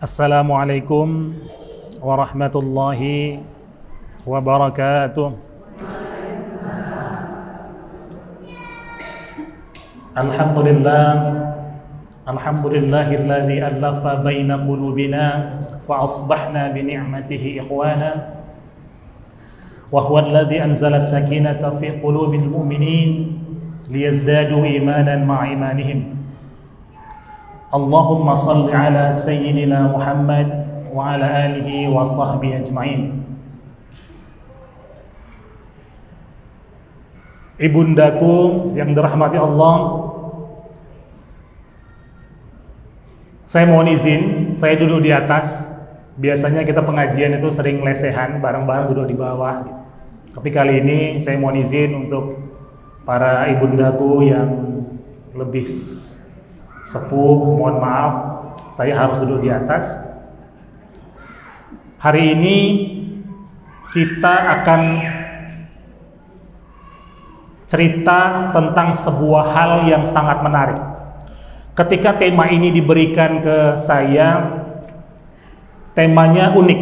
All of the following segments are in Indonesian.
Assalamualaikum warahmatullahi wabarakatuh. Alhamdulillahilladzi allafa baina qulubina fa asbahna bi ni'matihi ikhwana wa huwa alladzi anzala as-sakinata fi qulubil mu'minin liyazdadu imanan ma'a imanihim. Allahumma salli ala sayyidina Muhammad wa ala alihi wa sahbihi ajma'in. Ibundaku yang dirahmati Allah, saya mohon izin, saya duduk di atas. Biasanya kita pengajian itu sering lesehan, bareng-bareng duduk di bawah. Tapi kali ini saya mohon izin untuk para ibundaku yang lebih sepuh, mohon maaf, saya harus duduk di atas. Hari ini kita akan cerita tentang sebuah hal yang sangat menarik. Ketika tema ini diberikan ke saya, temanya unik.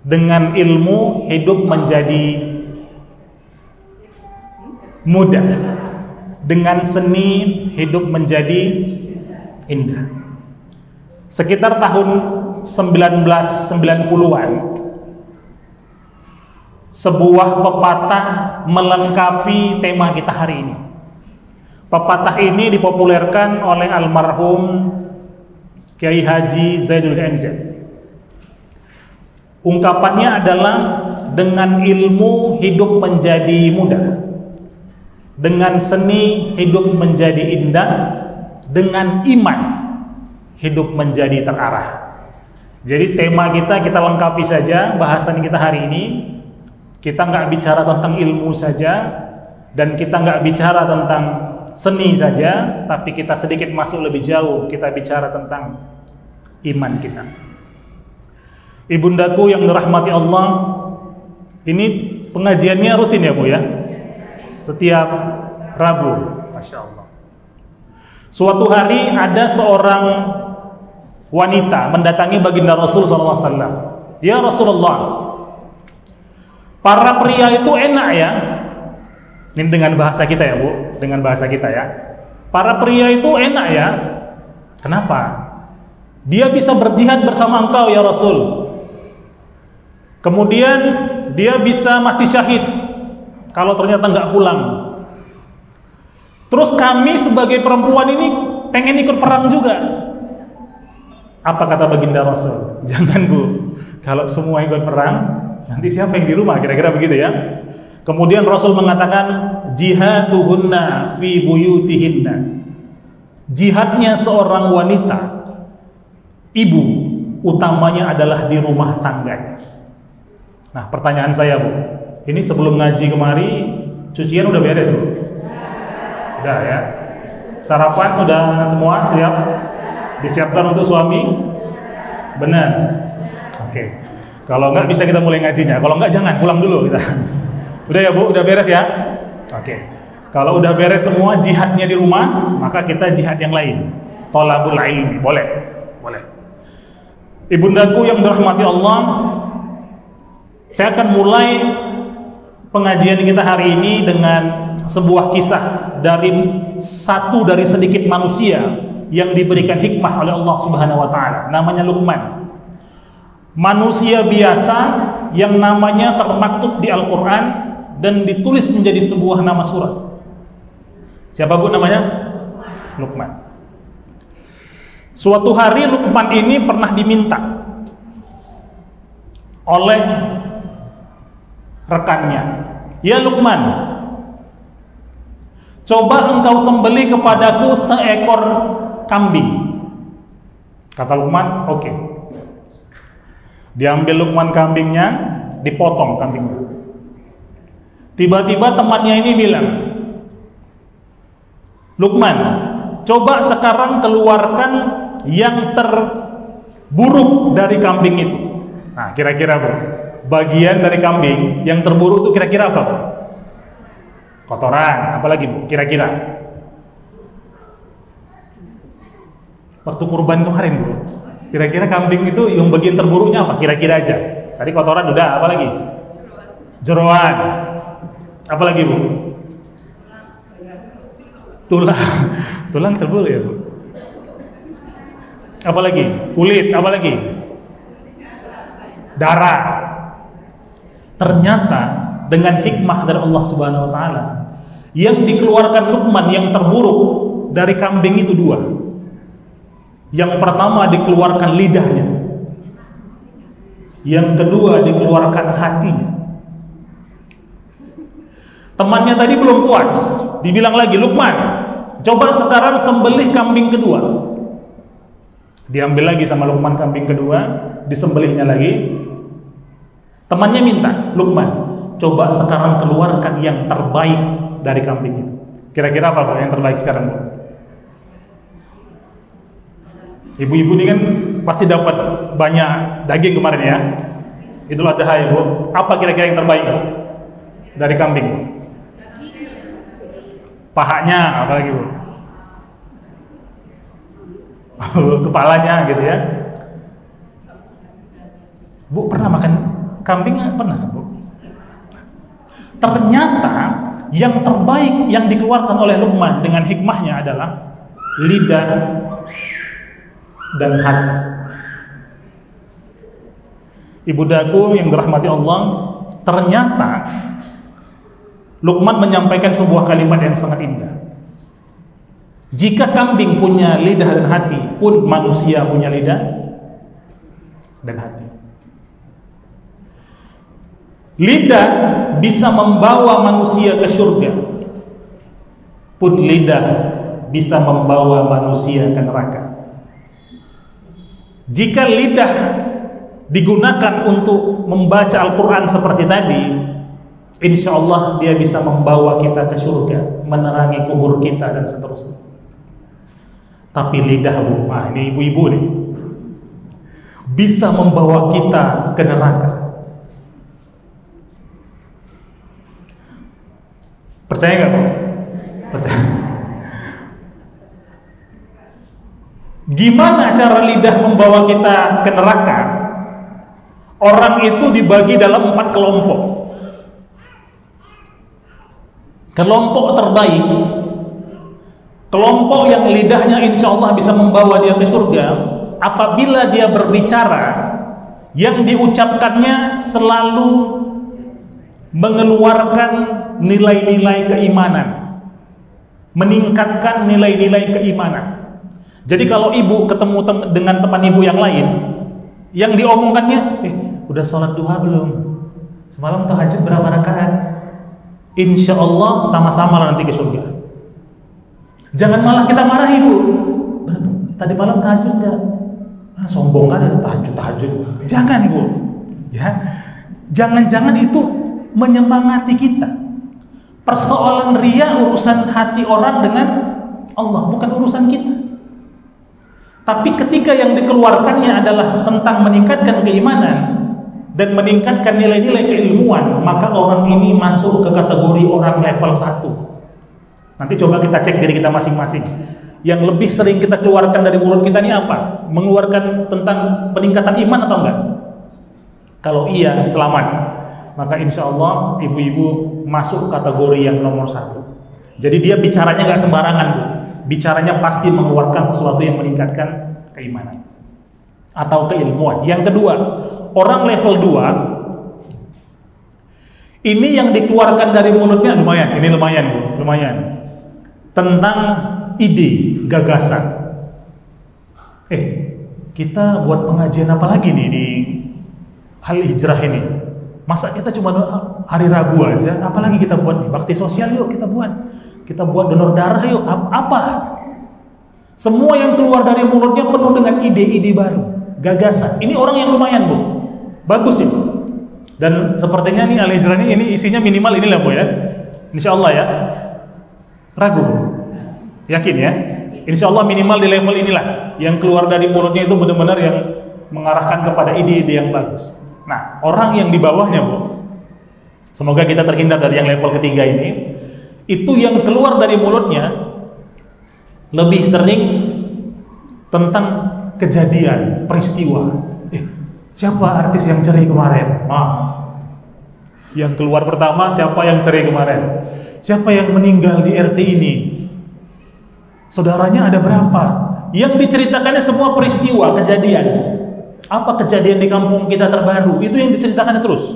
Dengan ilmu hidup menjadi mudah. Dengan seni hidup menjadi indah. Sekitar tahun 1990-an, sebuah pepatah melengkapi tema kita hari ini. Pepatah ini dipopulerkan oleh almarhum Kiai Haji Zaidul MZ. Ungkapannya adalah dengan ilmu hidup menjadi mudah. Dengan seni hidup menjadi indah, dengan iman hidup menjadi terarah. Jadi tema kita lengkapi saja bahasan kita hari ini. Kita nggak bicara tentang ilmu saja, dan kita nggak bicara tentang seni saja, tapi kita sedikit masuk lebih jauh. Kita bicara tentang iman kita. Ibundaku yang dirahmati Allah, ini pengajiannya rutin ya Bu ya? Setiap Rabu, Masya Allah. Suatu hari ada seorang wanita mendatangi baginda Rasul SAW. Ya Rasulullah, para pria itu enak ya. Ini dengan bahasa kita ya Bu, dengan bahasa kita ya. Para pria itu enak ya. Kenapa? Dia bisa berjihad bersama engkau ya Rasul. Kemudian dia bisa mati syahid kalau ternyata nggak pulang. Terus kami sebagai perempuan ini pengen ikut perang juga. Apa kata baginda Rasul? Jangan Bu, kalau semua ikut perang, nanti siapa yang di rumah? Kira-kira begitu ya. Kemudian Rasul mengatakan, jihaduhunna fi buyutihinna. Jihadnya seorang wanita, ibu, utamanya adalah di rumah tangganya. Nah, pertanyaan saya Bu, ini sebelum ngaji kemari, cucian udah beres Bu? Udah ya. Sarapan udah semua siap? Disiapkan untuk suami? Benar? Oke. Kalau enggak bisa kita mulai ngajinya. Kalau enggak jangan, pulang dulu kita. Udah ya Bu, udah beres ya? Oke. Kalau udah beres semua jihadnya di rumah, maka kita jihad yang lain. Thalabul ilmi, boleh? Boleh. Ibundaku yang dirahmati Allah, saya akan mulai pengajian kita hari ini dengan sebuah kisah dari satu dari sedikit manusia yang diberikan hikmah oleh Allah Subhanahu wa taala, namanya Luqman. Manusia biasa yang namanya termaktub di Al-Qur'an dan ditulis menjadi sebuah nama surat. Siapa Bu namanya? Luqman. Suatu hari Luqman ini pernah diminta oleh rekannya, "Ya Luqman, coba engkau sembelih kepadaku seekor kambing." Kata Luqman, "Oke." Diambil Luqman kambingnya, dipotong kambingnya. Tiba-tiba temannya ini bilang, "Luqman, coba sekarang keluarkan yang terburuk dari kambing itu." Nah, kira-kira Bu, bagian dari kambing yang terburuk itu kira-kira apa Bu? Kotoran, apalagi Bu? Kira-kira waktu kurban kemarin Bu, Kira-kira kambing itu yang bagian terburuknya apa? Kira-kira aja. Tadi kotoran udah, apa lagi? Jeroan. Apa lagi, Bu? Tulang. Tulang terburuk ya, Bu? Apa lagi? Kulit, apa lagi? Darah. Ternyata dengan hikmah dari Allah Subhanahu wa taala, yang dikeluarkan Luqman yang terburuk dari kambing itu dua. Yang pertama dikeluarkan lidahnya. Yang kedua dikeluarkan hatinya. Temannya tadi belum puas, dibilang lagi, Luqman, coba sekarang sembelih kambing kedua. Diambil lagi sama Luqman kambing kedua, disembelihnya lagi. Temannya minta, Luqman, coba sekarang keluarkan yang terbaik dari kambing itu. Kira-kira apa, Pak, yang terbaik sekarang, Bu? Ibu-ibu ini kan pasti dapat banyak daging kemarin ya. Itulah Adha ya, Bu. Apa kira-kira yang terbaik, Bu, dari kambing? Pahanya, apalagi, Bu? Kepalanya gitu ya. Bu pernah makan kambing? Pernah kan, Bu? Ternyata yang terbaik yang dikeluarkan oleh Luqman dengan hikmahnya adalah lidah dan hati. Ibu daku yang dirahmati Allah, ternyata Luqman menyampaikan sebuah kalimat yang sangat indah. Jika kambing punya lidah dan hati, pun manusia punya lidah dan hati. Lidah bisa membawa manusia ke surga, pun lidah bisa membawa manusia ke neraka. Jika lidah digunakan untuk membaca Al-Quran seperti tadi, insya Allah dia bisa membawa kita ke surga, menerangi kubur kita dan seterusnya. Tapi lidah, Bu, nah ini ibu-ibu nih, bisa membawa kita ke neraka. Percaya nggak, Bu? Percaya. Gimana cara lidah membawa kita ke neraka? Orang itu dibagi dalam 4 kelompok. Kelompok terbaik, kelompok yang lidahnya insya Allah bisa membawa dia ke surga, apabila dia berbicara, yang diucapkannya selalu mengeluarkan nilai-nilai keimanan, meningkatkan nilai-nilai keimanan. Jadi kalau ibu ketemu dengan teman ibu yang lain, yang diomongkannya, udah sholat duha belum? Semalam tahajud berapa rakaat? Insya Allah sama-sama lah nanti ke surga. Jangan malah kita marah, ibu. Tadi malam tahajud enggak? Sombong kan ya, tahajud. Jangan, Bu. Ya, jangan-jangan itu menyemangati kita. Persoalan riya urusan hati orang dengan Allah, bukan urusan kita. Tapi ketika yang dikeluarkannya adalah tentang meningkatkan keimanan dan meningkatkan nilai-nilai keilmuan, maka orang ini masuk ke kategori orang level 1. Nanti coba kita cek diri kita masing-masing. Yang lebih sering kita keluarkan dari mulut kita ini apa? Mengeluarkan tentang peningkatan iman atau enggak? Kalau iya, selamat. Maka insya Allah ibu-ibu masuk kategori yang nomor 1. Jadi dia bicaranya nggak sembarangan, Bu. Bicaranya pasti mengeluarkan sesuatu yang meningkatkan keimanan atau keilmuan. Yang kedua, orang level 2 ini yang dikeluarkan dari mulutnya lumayan. Ini lumayan, Bu, lumayan. Tentang ide, gagasan. Kita buat pengajian apa lagi nih di Hal Hijrah ini? Masa kita cuma hari Rabu aja? Apalagi kita buat nih? Bakti sosial yuk kita buat. Kita buat donor darah yuk. Apa? Semua yang keluar dari mulutnya penuh dengan ide-ide baru, gagasan. Ini orang yang lumayan, Bu. Bagus itu. Dan sepertinya nih Al Hijrah ini isinya minimal inilah, Bu ya. Insya Allah ya. Ragu? Yakin ya? Insya Allah minimal di level inilah. Yang keluar dari mulutnya itu benar-benar yang mengarahkan kepada ide-ide yang bagus. Nah, orang yang di bawahnya, Bu, semoga kita terhindar dari yang level ketiga ini. Itu yang keluar dari mulutnya lebih sering tentang kejadian, peristiwa. Siapa artis yang cerai kemarin? Yang keluar pertama, siapa yang cerai kemarin? Siapa yang meninggal di RT ini? Saudaranya ada berapa? Yang diceritakannya semua peristiwa, kejadian. Apa kejadian di kampung kita terbaru? Itu yang diceritakannya terus.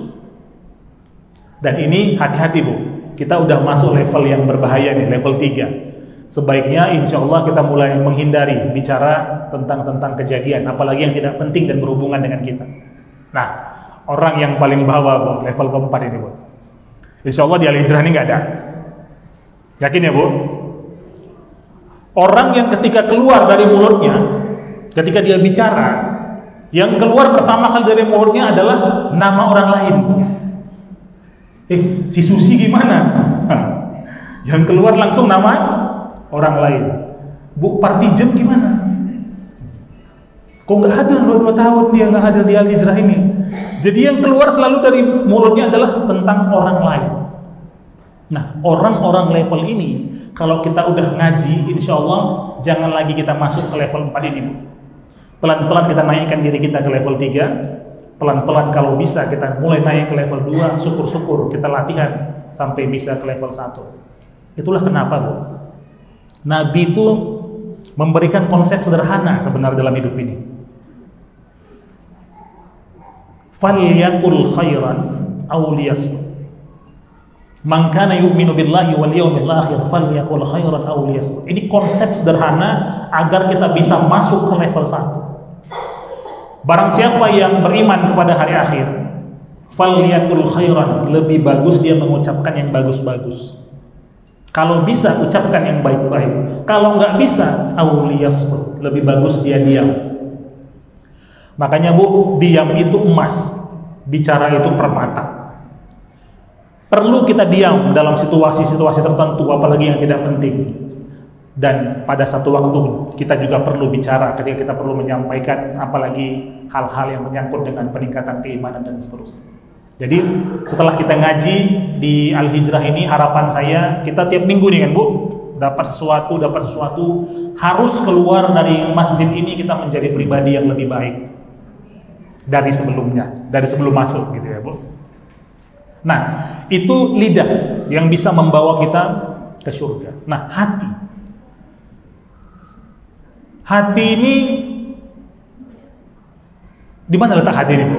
Dan ini hati-hati Bu, kita udah masuk level yang berbahaya nih, level 3. Sebaiknya insya Allah kita mulai menghindari bicara tentang kejadian, apalagi yang tidak penting dan berhubungan dengan kita. Nah, orang yang paling bawah Bu, level keempat ini Bu, insya Allah di Al-Hijrah ini nggak ada. Yakin ya Bu? Orang yang ketika keluar dari mulutnya, ketika dia bicara, yang keluar pertama kali dari mulutnya adalah nama orang lain. Si Susi gimana? Yang keluar langsung nama orang lain. Bu Partijem gimana? Kok nggak hadir 22 tahun dia nggak hadir di Al-Hijrah ini? Jadi yang keluar selalu dari mulutnya adalah tentang orang lain. Nah, orang-orang level ini kalau kita udah ngaji, insya Allah jangan lagi kita masuk ke level 4 ini Bu. Pelan-pelan kita naikkan diri kita ke level 3. Pelan-pelan kalau bisa kita mulai naik ke level 2. Syukur-syukur kita latihan sampai bisa ke level 1. Itulah kenapa Bu, Nabi itu memberikan konsep sederhana sebenarnya dalam hidup ini. Falyakul khairan aw liyasmut. Man kana yu'minu billahi wal yawmil akhir falyakul khairan aw liyasmut. Ini konsep sederhana agar kita bisa masuk ke level 1. Barang siapa yang beriman kepada hari akhir, falyakul khairan, lebih bagus dia mengucapkan yang bagus-bagus. Kalau bisa ucapkan yang baik-baik. Kalau nggak bisa, aw liyasmut, lebih bagus dia diam. Makanya Bu, diam itu emas, bicara itu permata. Perlu kita diam dalam situasi-situasi tertentu, apalagi yang tidak penting. Dan pada satu waktu kita juga perlu bicara ketika kita perlu menyampaikan, apalagi hal-hal yang menyangkut dengan peningkatan keimanan dan seterusnya. Jadi setelah kita ngaji di Al-Hijrah ini, harapan saya kita tiap minggu nih kan Bu, dapat sesuatu, harus keluar dari masjid ini kita menjadi pribadi yang lebih baik dari sebelumnya, dari sebelum masuk gitu ya Bu. Nah, itu lidah yang bisa membawa kita ke surga. Nah, hati ini di mana letak hati ini Bu?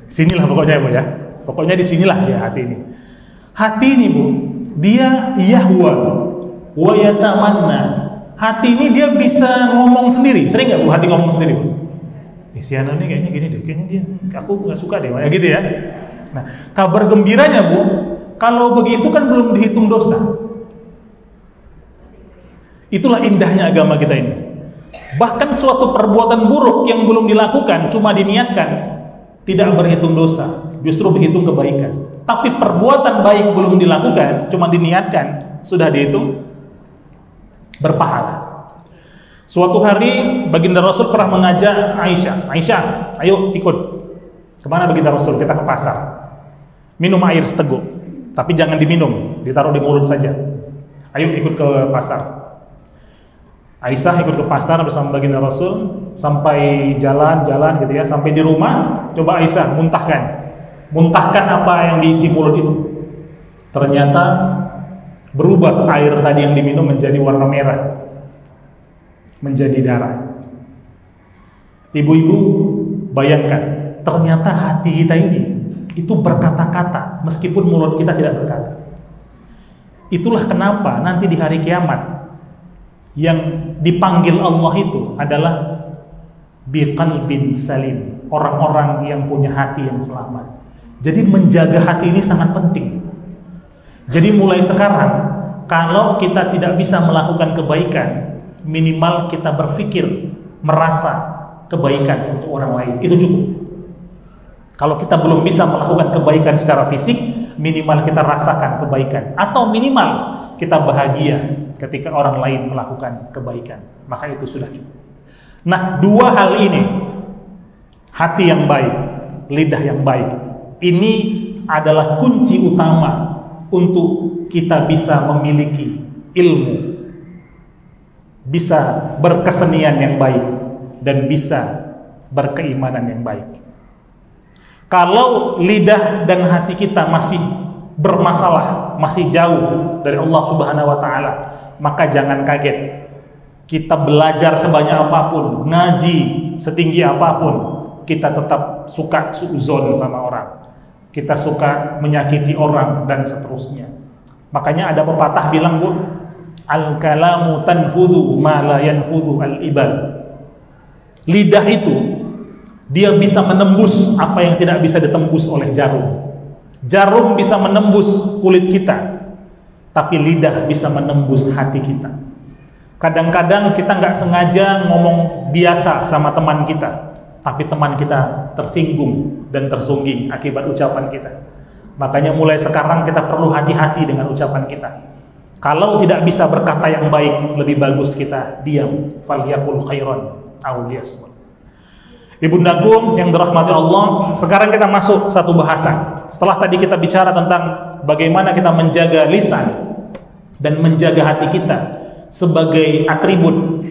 Sinilah pokoknya Bu ya. Pokoknya di sinilah ya hati ini. Hati ini Bu, dia yahwa wa yatamanna. Hati ini dia bisa ngomong sendiri. Sering nggak Bu hati ngomong sendiri Bu? Si Ana nih kayaknya gini deh, kayaknya dia, aku nggak suka deh, ya gitu ya. Nah, kabar gembiranya Bu, kalau begitu kan belum dihitung dosa. Itulah indahnya agama kita ini. Bahkan suatu perbuatan buruk yang belum dilakukan, cuma diniatkan, tidak berhitung dosa, justru berhitung kebaikan. Tapi perbuatan baik belum dilakukan, cuma diniatkan, sudah dihitung berpahala. Suatu hari baginda Rasul pernah mengajak Aisyah, ayo ikut. Kemana baginda Rasul? Kita ke pasar. Minum air seteguk, tapi jangan diminum, ditaruh di mulut saja. Ayo ikut ke pasar. Aisyah ikut ke pasar bersama baginda Rasul, sampai jalan-jalan gitu ya, sampai di rumah, coba Aisyah muntahkan apa yang diisi mulut itu. Ternyata berubah air tadi yang diminum menjadi warna merah, menjadi darah. Ibu-ibu bayangkan, ternyata hati kita ini itu berkata-kata meskipun mulut kita tidak berkata. Itulah kenapa nanti di hari kiamat yang dipanggil Allah itu adalah biqalbin salim, orang-orang yang punya hati yang selamat. Jadi menjaga hati ini sangat penting. Jadi mulai sekarang kalau kita tidak bisa melakukan kebaikan, minimal kita berpikir, merasa kebaikan untuk orang lain, itu cukup. Kalau kita belum bisa melakukan kebaikan secara fisik, minimal kita rasakan kebaikan, atau minimal kita bahagia ketika orang lain melakukan kebaikan, maka itu sudah cukup. Nah, dua hal ini, hati yang baik, lidah yang baik, ini adalah kunci utama untuk kita bisa memiliki ilmu. bisa berkesenian yang baik, dan bisa berkeimanan yang baik. Kalau lidah dan hati kita masih bermasalah, masih jauh dari Allah Subhanahu wa taala, maka jangan kaget. Kita belajar sebanyak apapun, ngaji setinggi apapun, kita tetap suka suuzon sama orang. Kita suka menyakiti orang dan seterusnya. Makanya ada pepatah bilang, Bu, al-kalamu tanfudu ma la yanfudu al-ibal. Lidah itu dia bisa menembus apa yang tidak bisa ditembus oleh jarum. Jarum bisa menembus kulit kita, tapi lidah bisa menembus hati kita. Kadang-kadang kita nggak sengaja ngomong biasa sama teman kita, tapi teman kita tersinggung dan tersungging akibat ucapan kita. Makanya mulai sekarang kita perlu hati-hati dengan ucapan kita. Kalau tidak bisa berkata yang baik, lebih bagus kita diam. Falyaqul khairan aw liyasmut. Ibundaku yang dirahmati Allah, sekarang kita masuk satu bahasan. Setelah tadi kita bicara tentang bagaimana kita menjaga lisan dan menjaga hati kita sebagai atribut,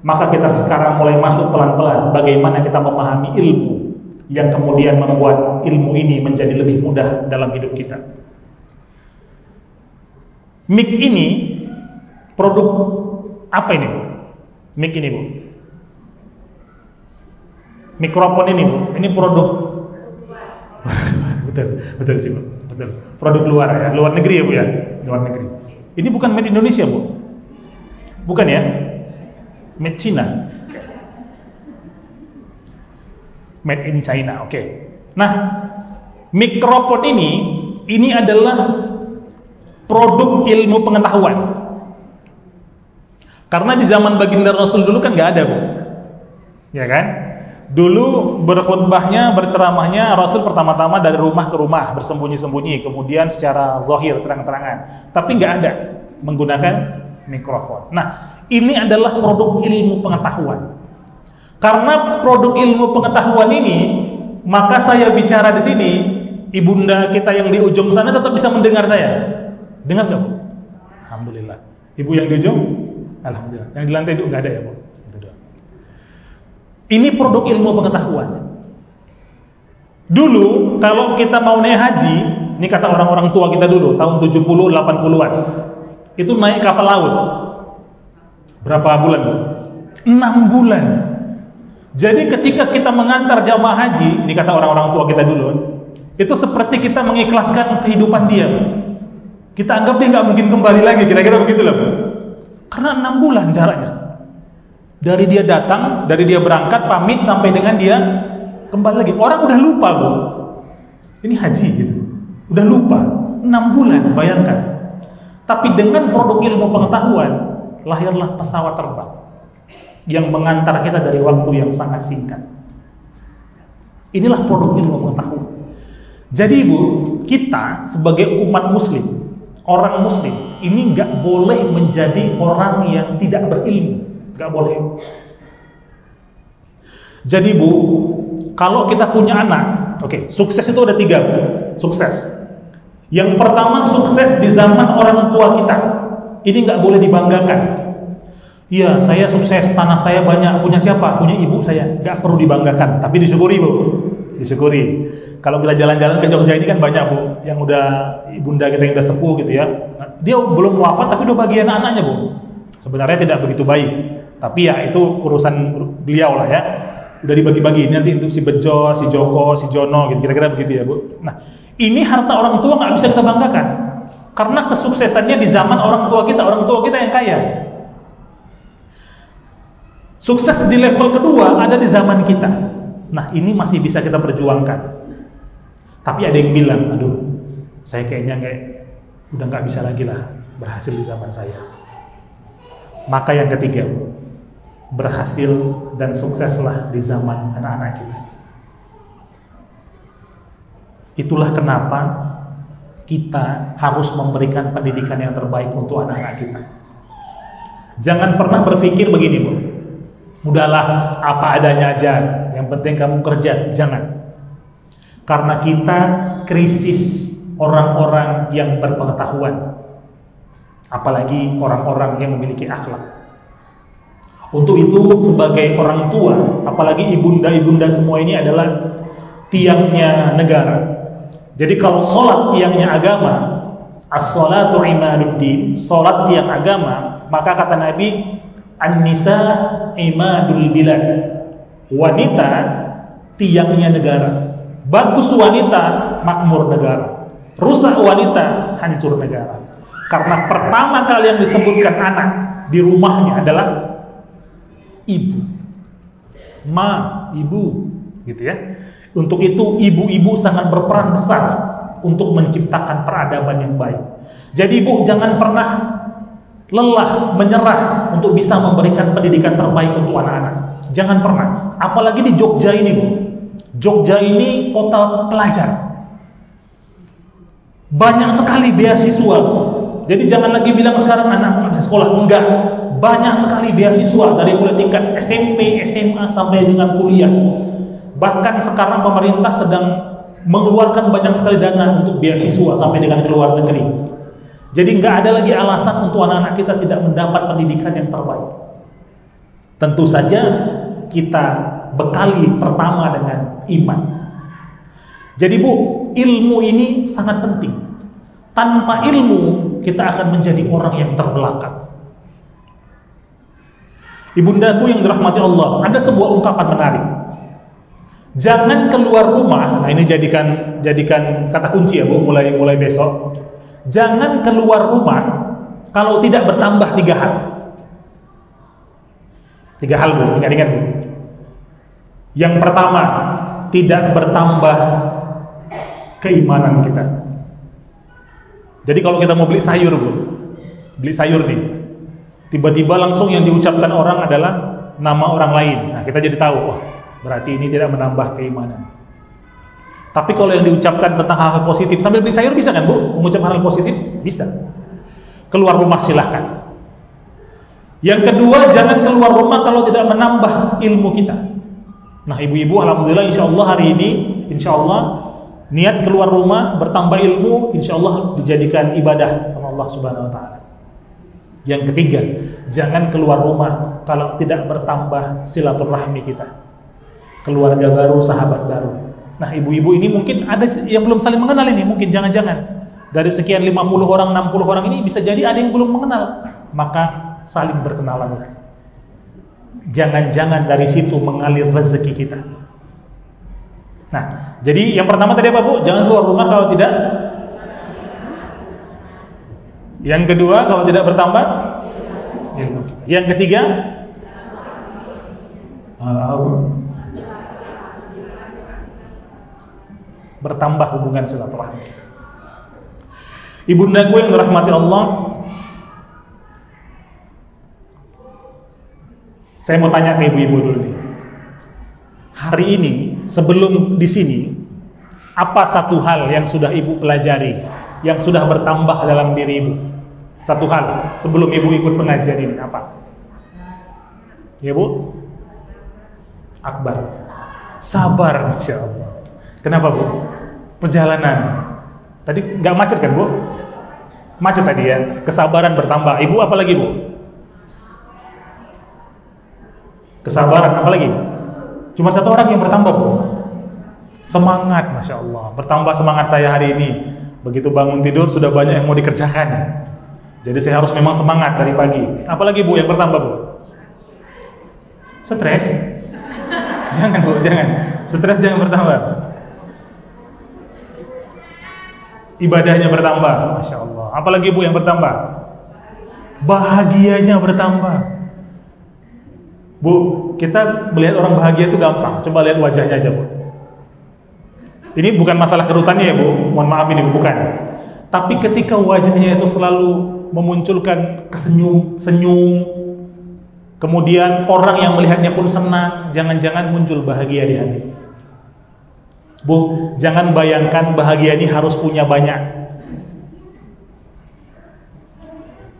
maka kita sekarang mulai masuk pelan-pelan bagaimana kita memahami ilmu yang kemudian membuat ilmu ini menjadi lebih mudah dalam hidup kita. Mic ini produk apa ini, Bu? Mic ini, Bu. Mikrofon ini, Bu. Ini produk betul sih, Bu. Betul. Produk luar ya, luar negeri ya, Bu ya. Luar negeri. Ini bukan made Indonesia, Bu. Bukan ya? Made China. Made in China. Oke. Nah, mikrofon ini adalah produk ilmu pengetahuan. Karena di zaman baginda Rasul dulu kan nggak ada, Bu. Ya kan? Dulu berkhutbahnya, berceramahnya Rasul pertama-tama dari rumah ke rumah, bersembunyi-sembunyi, kemudian secara zahir, terang-terangan. Tapi nggak ada menggunakan mikrofon. Nah, ini adalah produk ilmu pengetahuan. Karena produk ilmu pengetahuan ini, maka saya bicara di sini, ibunda kita yang di ujung sana tetap bisa mendengar saya. Dengar nggak, Bu? Alhamdulillah. Ibu yang di ujung, alhamdulillah. Yang di lantai itu nggak ada ya, Bu? Ini produk ilmu pengetahuan. Dulu kalau kita mau naik haji, ini kata orang-orang tua kita dulu, tahun 70, 80-an, itu naik kapal laut. Berapa bulan, Bu? 6 bulan. Jadi ketika kita mengantar jamaah haji, ini kata orang-orang tua kita dulu, itu seperti kita mengikhlaskan kehidupan dia. Kita anggap dia nggak mungkin kembali lagi, kira-kira begitulah, Bu. Karena 6 bulan jaraknya. Dari dia datang, dari dia berangkat, pamit, sampai dengan dia kembali lagi. Orang udah lupa, Bu. Ini haji gitu. Udah lupa. 6 bulan, bayangkan. Tapi dengan produk ilmu pengetahuan, lahirlah pesawat terbang yang mengantar kita dari waktu yang sangat singkat. Inilah produk ilmu pengetahuan. Jadi, Bu, kita sebagai umat muslim, orang muslim, ini nggak boleh menjadi orang yang tidak berilmu. Nggak boleh. Jadi, Bu, kalau kita punya anak, oke, sukses itu ada 3, Bu. Sukses. Yang pertama, sukses di zaman orang tua kita. Ini nggak boleh dibanggakan. Iya, saya sukses, tanah saya banyak. Punya siapa? Punya ibu saya. Nggak perlu dibanggakan, tapi disyukuri, Bu. Disyukuri. Kalau kita jalan-jalan ke Jogja ini kan banyak, Bu, yang udah ibunda kita yang udah sepuh gitu ya. Dia belum wafat tapi udah bagi anak-anaknya, Bu. Sebenarnya tidak begitu baik. Tapi ya itu urusan beliau lah ya. Udah dibagi-bagi nanti untuk si Bejo, si Joko, si Jono gitu, kira-kira begitu ya, Bu. Nah, ini harta orang tua nggak bisa kita banggakan. Karena kesuksesannya di zaman orang tua kita yang kaya. Sukses di level kedua ada di zaman kita. Nah, ini masih bisa kita perjuangkan. Tapi ada yang bilang, aduh, saya kayaknya udah nggak bisa lagi lah berhasil di zaman saya. Maka yang ketiga, berhasil dan sukseslah di zaman anak-anak kita. Itulah kenapa kita harus memberikan pendidikan yang terbaik untuk anak-anak kita. Jangan pernah berpikir begini, Bu. Udahlah, apa adanya aja, yang penting kamu kerja. Jangan. Karena kita krisis orang-orang yang berpengetahuan. Apalagi orang-orang yang memiliki akhlak. Untuk itu sebagai orang tua, apalagi ibunda-ibunda semua ini adalah tiangnya negara. Jadi kalau sholat tiangnya agama, as-sholatu imaduddin, sholat tiang agama, maka kata Nabi, an-nisa imadul bilad, wanita tiangnya negara. Bagus wanita, makmur negara. Rusak wanita, hancur negara. Karena pertama kali yang disebutkan anak di rumahnya adalah ibu, ibu, gitu ya. Untuk itu ibu-ibu sangat berperan besar untuk menciptakan peradaban yang baik. Jadi ibu jangan pernah lelah, menyerah untuk bisa memberikan pendidikan terbaik untuk anak-anak. Jangan pernah. Apalagi di Jogja ini, Bu. Jogja ini kota pelajar. Banyak sekali beasiswa. Jadi jangan lagi bilang sekarang anak bisa sekolah. Enggak. Banyak sekali beasiswa dari mulai tingkat SMP, SMA sampai dengan kuliah. Bahkan sekarang pemerintah sedang mengeluarkan banyak sekali dana untuk beasiswa sampai dengan ke luar negeri. Jadi nggak ada lagi alasan untuk anak-anak kita tidak mendapat pendidikan yang terbaik. Tentu saja kita bekali pertama dengan iman. Jadi Bu, ilmu ini sangat penting. Tanpa ilmu kita akan menjadi orang yang terbelakang. Ibundaku yang dirahmati Allah, ada sebuah ungkapan menarik. Jangan keluar rumah. Nah ini jadikan kata kunci ya Bu, mulai besok. Jangan keluar rumah kalau tidak bertambah 3 hal. 3 hal Bu, ingat-ingat Bu. Yang pertama, tidak bertambah keimanan kita. Jadi kalau kita mau beli sayur Bu, beli sayur nih, tiba-tiba langsung yang diucapkan orang adalah nama orang lain. Nah kita jadi tahu, wah berarti ini tidak menambah keimanan. Tapi kalau yang diucapkan tentang hal-hal positif, sambil beli sayur bisa kan Bu? Mengucap hal positif? Bisa. Keluar rumah silahkan. Yang kedua, jangan keluar rumah kalau tidak menambah ilmu kita. Nah ibu-ibu alhamdulillah insya Allah hari ini, insya Allah niat keluar rumah bertambah ilmu, insya Allah dijadikan ibadah sama Allah Subhanahu Wa Taala. Yang ketiga, jangan keluar rumah kalau tidak bertambah silaturahmi kita, keluarga baru, sahabat baru. Nah ibu-ibu ini mungkin ada yang belum saling mengenal ini, mungkin jangan-jangan dari sekian 50 orang, 60 orang ini bisa jadi ada yang belum mengenal, maka saling berkenalan. Jangan-jangan dari situ mengalir rezeki kita. Nah, jadi yang pertama tadi apa Bu? Jangan keluar rumah kalau tidak. Yang kedua, kalau tidak bertambah ilmu. Yang ketiga, bertambah hubungan silaturahmi. Ibundaku yang dirahmati Allah, saya mau tanya ke ibu-ibu dulu nih. Hari ini, sebelum di sini, apa satu hal yang sudah ibu pelajari, yang sudah bertambah dalam diri ibu? Satu hal, sebelum ibu ikut pengajian ini, apa? Ya Bu? Akbar. Sabar, Masya Allah. Kenapa Bu? Perjalanan. Tadi nggak macet kan Bu? Macet tadi ya. Kesabaran bertambah. Ibu apa lagi Bu? Kesabaran, apa lagi? Cuma satu orang yang bertambah Bu. Semangat, Masya Allah. Bertambah semangat saya hari ini. Begitu bangun tidur sudah banyak yang mau dikerjakan. Jadi saya harus memang semangat dari pagi. Apalagi Bu yang bertambah Bu? Stres? Jangan Bu, jangan. Stres jangan bertambah. Ibadahnya bertambah, Masya Allah. Apalagi Bu yang bertambah? Bahagianya bertambah. Bu, kita melihat orang bahagia itu gampang. Coba lihat wajahnya aja Bu. Ini bukan masalah kerutannya ya Bu. Mohon maaf ini bukan. Tapi ketika wajahnya itu selalu memunculkan senyum, kemudian orang yang melihatnya pun senang, jangan-jangan muncul bahagia di hati. Bu, jangan bayangkan bahagia ini harus punya banyak.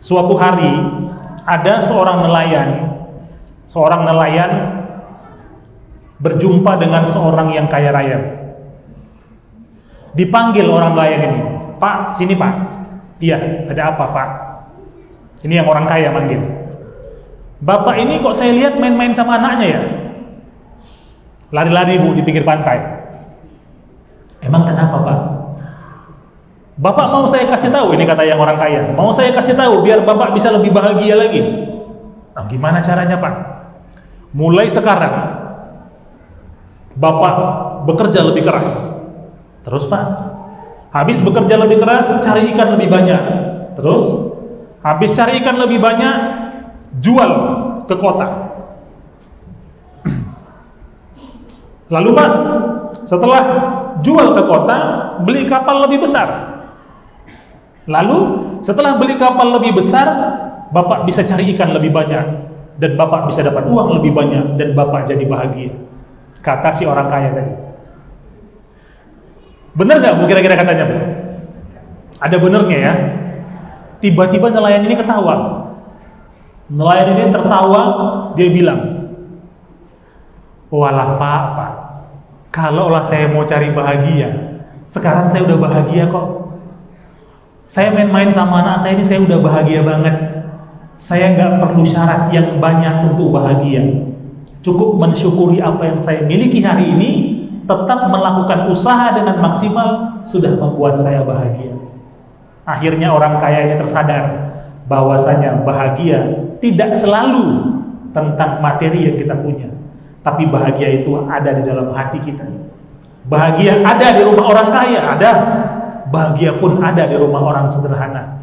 Suatu hari ada seorang nelayan berjumpa dengan seorang yang kaya raya. Dipanggil orang nelayan ini, "Pak, sini Pak." "Iya, ada apa Pak?" Ini yang orang kaya manggil. Bapak ini kok saya lihat main-main sama anaknya ya? Lari-lari Bu di pinggir pantai. Emang kenapa Pak? Bapak mau saya kasih tahu, ini kata yang orang kaya, mau saya kasih tahu biar Bapak bisa lebih bahagia lagi. Nah, gimana caranya Pak? Mulai sekarang Bapak bekerja lebih keras. Terus Pak, habis bekerja lebih keras, cari ikan lebih banyak. Terus, habis cari ikan lebih banyak, jual ke kota. Lalu Pak, setelah jual ke kota, beli kapal lebih besar. Lalu setelah beli kapal lebih besar, Bapak bisa cari ikan lebih banyak, dan Bapak bisa dapat uang lebih banyak, dan Bapak jadi bahagia. Kata si orang kaya tadi. Benar nggak Bu kira-kira katanya Bu? Ada benernya ya. Tiba-tiba nelayan ini ketawa. Nelayan ini tertawa, dia bilang, walah Pak, kalaulah saya mau cari bahagia, sekarang saya udah bahagia kok. Saya main-main sama anak saya ini, saya udah bahagia banget. Saya nggak perlu syarat yang banyak untuk bahagia. Cukup mensyukuri apa yang saya miliki hari ini, tetap melakukan usaha dengan maksimal, sudah membuat saya bahagia. Akhirnya orang kaya ini tersadar bahwasanya bahagia tidak selalu tentang materi yang kita punya, tapi bahagia itu ada di dalam hati kita. Bahagia ada di rumah orang kaya, ada. Bahagia pun ada di rumah orang sederhana.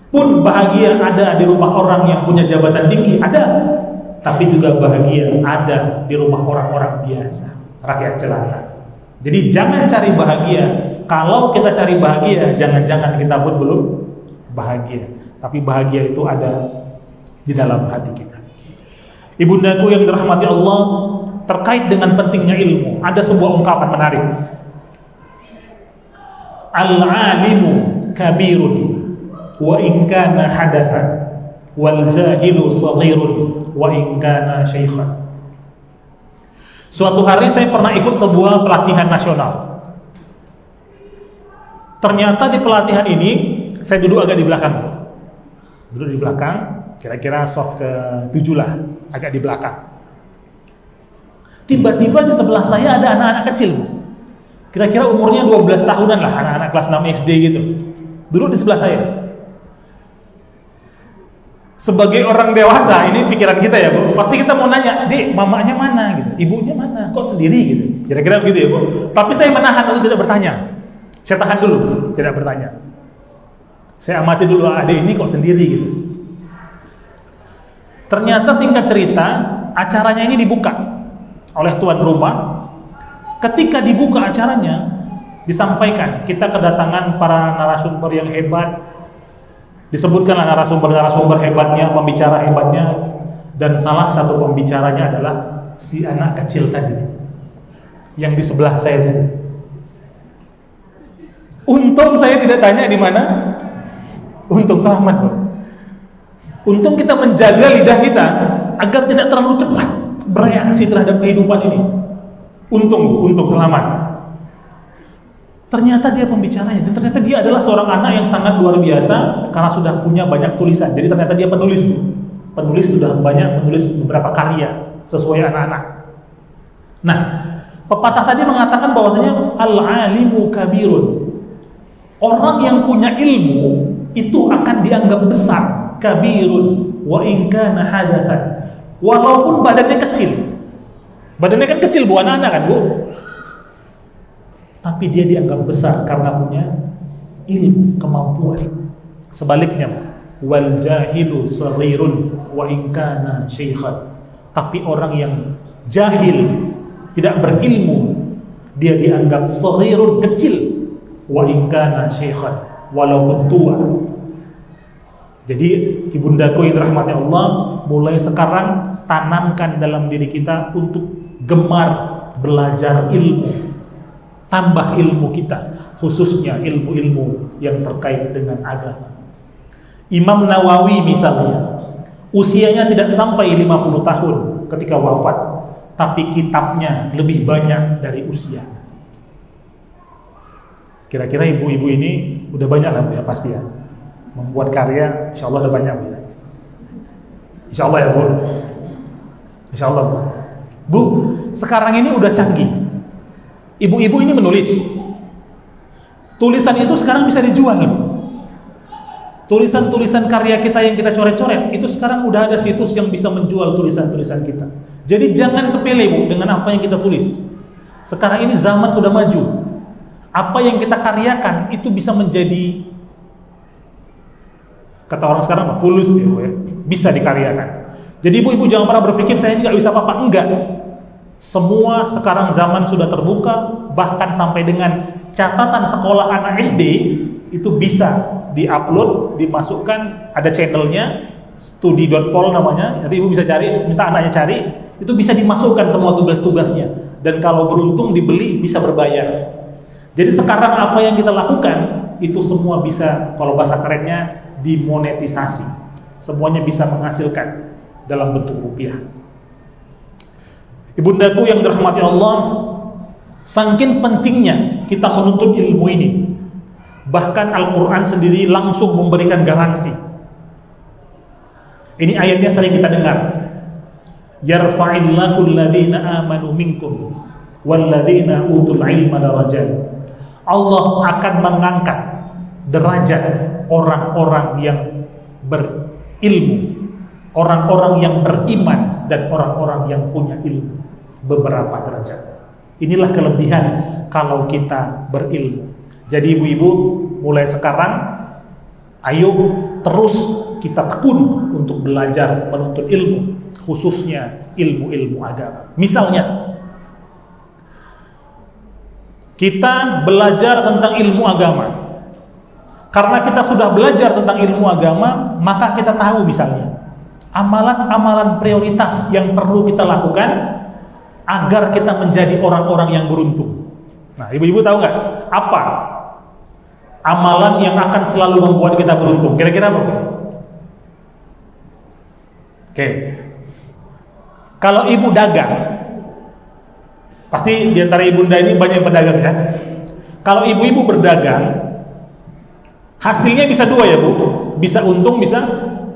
Pun bahagia ada di rumah orang yang punya jabatan tinggi, ada. Tapi juga bahagia ada di rumah orang-orang biasa, rakyat jelata. Jadi jangan cari bahagia. Kalau kita cari bahagia, jangan-jangan kita pun belum bahagia. Tapi bahagia itu ada di dalam hati kita. Ibundaku yang dirahmati Allah, terkait dengan pentingnya ilmu, ada sebuah ungkapan menarik. Al-alimu kabirun wa in kana hadathan wal jahilu saghirun wa in kana syaikhan. Suatu hari saya pernah ikut sebuah pelatihan nasional. Ternyata di pelatihan ini saya duduk agak di belakang. Duduk di belakang, kira-kira soft ke-7 lah, agak di belakang. Tiba-tiba di sebelah saya ada anak-anak kecil. Kira-kira umurnya 12 tahunan lah, anak-anak kelas 6 SD gitu. Duduk di sebelah saya. Sebagai orang dewasa, ini pikiran kita ya Bu, pasti kita mau nanya, Dek, mamanya mana gitu, ibunya mana, kok sendiri gitu. Kira-kira begitu ya Bu. Tapi saya menahan untuk tidak bertanya. Saya tahan dulu, tidak bertanya. Saya amati dulu, adik ini kok sendiri gitu. Ternyata singkat cerita, acaranya ini dibuka oleh tuan rumah. Ketika dibuka acaranya, disampaikan kita kedatangan para narasumber yang hebat. Disebutkanlah narasumber hebatnya, pembicara hebatnya, dan salah satu pembicaranya adalah si anak kecil tadi yang di sebelah saya tadi. Untung saya tidak tanya di mana. Untung selamat, Bro. Untung kita menjaga lidah kita agar tidak terlalu cepat bereaksi terhadap kehidupan ini. Untung selamat. Ternyata dia pembicaranya, dan ternyata dia adalah seorang anak yang sangat luar biasa karena sudah punya banyak tulisan. Jadi ternyata dia penulis. Penulis sudah banyak menulis beberapa karya sesuai anak-anak. Nah, pepatah tadi mengatakan bahwasanya al-alimu kabirun. Orang yang punya ilmu itu akan dianggap besar, kabirun wa in kana hadathan. Walaupun badannya kecil. Badannya kan kecil Bu, anak-anak kan Bu. Tapi dia dianggap besar karena punya ilmu, kemampuan. Sebaliknya, wal jahilu saghirun wa in kana syaikhan. Tapi orang yang jahil, tidak berilmu, dia dianggap saghirun, kecil, wa in kana syaikhan, walaupun tua. Jadi ibundaku yang dirahmati Allah, mulai sekarang tanamkan dalam diri kita untuk gemar belajar ilmu, tambah ilmu kita, khususnya ilmu-ilmu yang terkait dengan agama. Imam Nawawi misalnya, usianya tidak sampai 50 tahun ketika wafat, tapi kitabnya lebih banyak dari usia. Kira-kira ibu-ibu ini udah banyak lah ya pasti ya, membuat karya, insya Allah udah banyak ya. Insya Allah ya Bu. Insya Allah Bu. Bu, sekarang ini udah canggih. Ibu-ibu ini menulis. Tulisan itu sekarang bisa dijual. Tulisan-tulisan karya kita yang kita coret-coret, itu sekarang udah ada situs yang bisa menjual tulisan-tulisan kita. Jadi jangan sepele Bu dengan apa yang kita tulis. Sekarang ini zaman sudah maju. Apa yang kita karyakan itu bisa menjadi, kata orang sekarang apa? Fulus ya Bu ya. Bisa dikaryakan. Jadi ibu-ibu jangan pernah berpikir saya nggak bisa apa-apa. Enggak. Semua sekarang zaman sudah terbuka, bahkan sampai dengan catatan sekolah anak SD itu bisa di-upload, dimasukkan, ada channelnya, studi.pol namanya, nanti ibu bisa cari, minta anaknya cari, itu bisa dimasukkan semua tugas-tugasnya, dan kalau beruntung dibeli bisa berbayar. Jadi sekarang apa yang kita lakukan, itu semua bisa, kalau bahasa kerennya, dimonetisasi. Semuanya bisa menghasilkan dalam bentuk rupiah. Ibundaku yang dirahmati Allah, saking pentingnya kita menuntut ilmu ini, bahkan Al-Quran sendiri langsung memberikan garansi. Ini ayatnya sering kita dengar. Yarfa'illahu alladhina amanu minkum walladhina utul ilma darajat. Allah akan mengangkat derajat orang-orang yang berilmu, orang-orang yang beriman, dan orang-orang yang punya ilmu, beberapa derajat. Inilah kelebihan kalau kita berilmu. Jadi ibu-ibu, mulai sekarang ayo terus kita tekun untuk belajar menuntut ilmu, khususnya ilmu-ilmu agama. Misalnya kita belajar tentang ilmu agama. Karena kita sudah belajar tentang ilmu agama, maka kita tahu misalnya amalan-amalan prioritas yang perlu kita lakukan agar kita menjadi orang-orang yang beruntung. Nah, ibu-ibu tahu nggak apa amalan yang akan selalu membuat kita beruntung? Kira-kira apa? Oke. Kalau ibu dagang, pasti diantara ibunda ini banyak pedagang ya. Kalau ibu-ibu berdagang, hasilnya bisa dua ya Bu. Bisa untung, bisa